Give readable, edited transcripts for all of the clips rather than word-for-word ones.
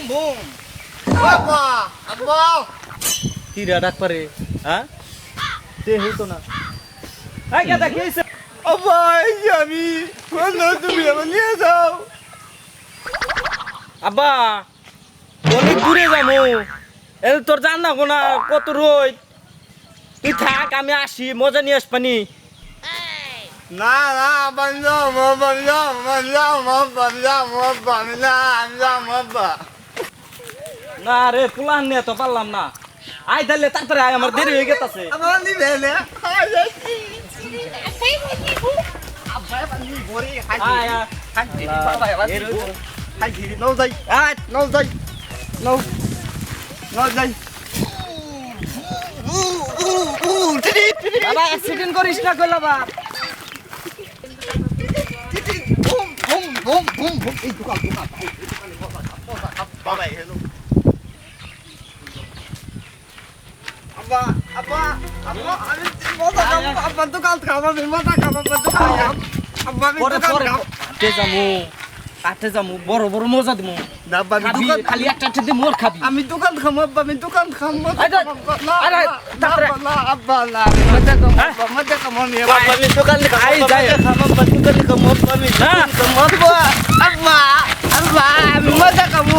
broom আব্বা আব্বা কি রে ডাক পারে হ্যাঁ তে হইতো না এই গাদা কি হইছে আব্বা এই যে আমি কোন তুমি আমার নিয়ে যাও আব্বা অনেক দূরে যাবো এই তোর জান না কোনা কত রোদ তুই থাক আমি আসি মজা নিয়ে আসবানি না না বাবা না রে পুলান নিয়ে তো পারলাম না আয় তাহলে তাড়াতাড়ি আয় আমার দেরি হয়ে গেছে আমার নিবে না আয় বাবা অ্যাক্সিডেন্ট করিস না কইলা বা কাটে যামু বড় বড় মজা দিমু খালি একটা দিয়ে মোর খাবি আমি দোকান খাম আব্বা আমি দোকান খাম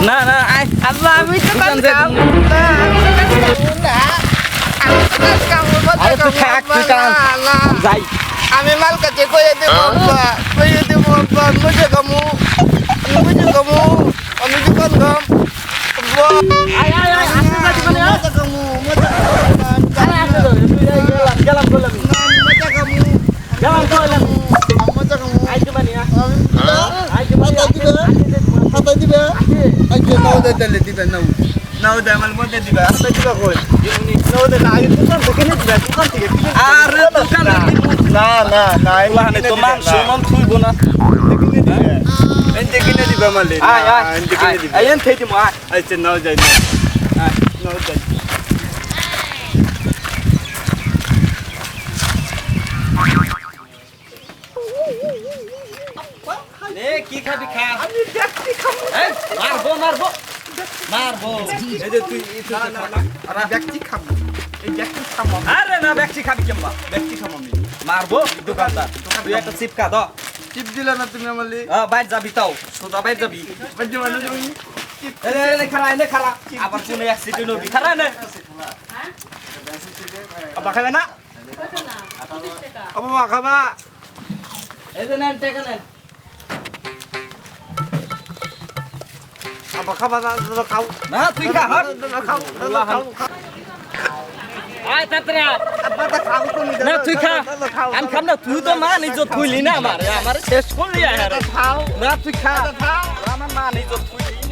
না না আয় আব্বা আমি দোকান খাম যাই আমি মাল কাছে কয়ে দেবো আব্বা মজা কামু আমি দোকান খাম আয় আয় আয় আসতে যাচ্ছি মানে মজা কামু গেলাম বললাম মজা কামু গেলাম বললাম মজা কামু আইতে মানে আইতে মানে হাতা দিবে আজকে নাও দিলে দিবে নাও দে আমার মধ্যে দিবে হাতা দিবে কই নাও দে না আগে দোকান থেকে নিয়ে দিবে দোকান থেকে আরে দোকান না না না মানে তো মান সম্মান থুইবো না এনতে কিনে দিবে মালে আয় আয় এনতে কিনে দিবে আয় এন থেইতি মা আচ্ছা নাও যাই নাও যাই এ কি খাবি খা আমি দেখছি খাবো এই মারবো মারবো মারবো এই যে তুই আরে দেখছি খাবো এই দেখছি খাবো আরে না ব্যক্তি খাবি কেমবা ব্যক্তি খাবো আমি মারবো দোকানদার তুই একটা চিপকা দাও টিপ দিলা না তুমি আমালে বাইর যাবি তাও সোজা বাইর যাবি বাজে মানে তুমি এনে খারা আবার কোন অ্যাক্সিডেন্ট হবি খারা নে আবার খাবে না আব্বা খাবা এই যে নেন টাকা নেন আব্বা খাবা না খাও না তুই খা হট খাও খাও আয় তাতরা আব্বা তা খাও তুমি না তুই খা আমি খাম না তুই তো মা নিজত থুইলি না আমার শেষ করলি আর খাও না তুই খা খাও আমার মা নিজত থুইলি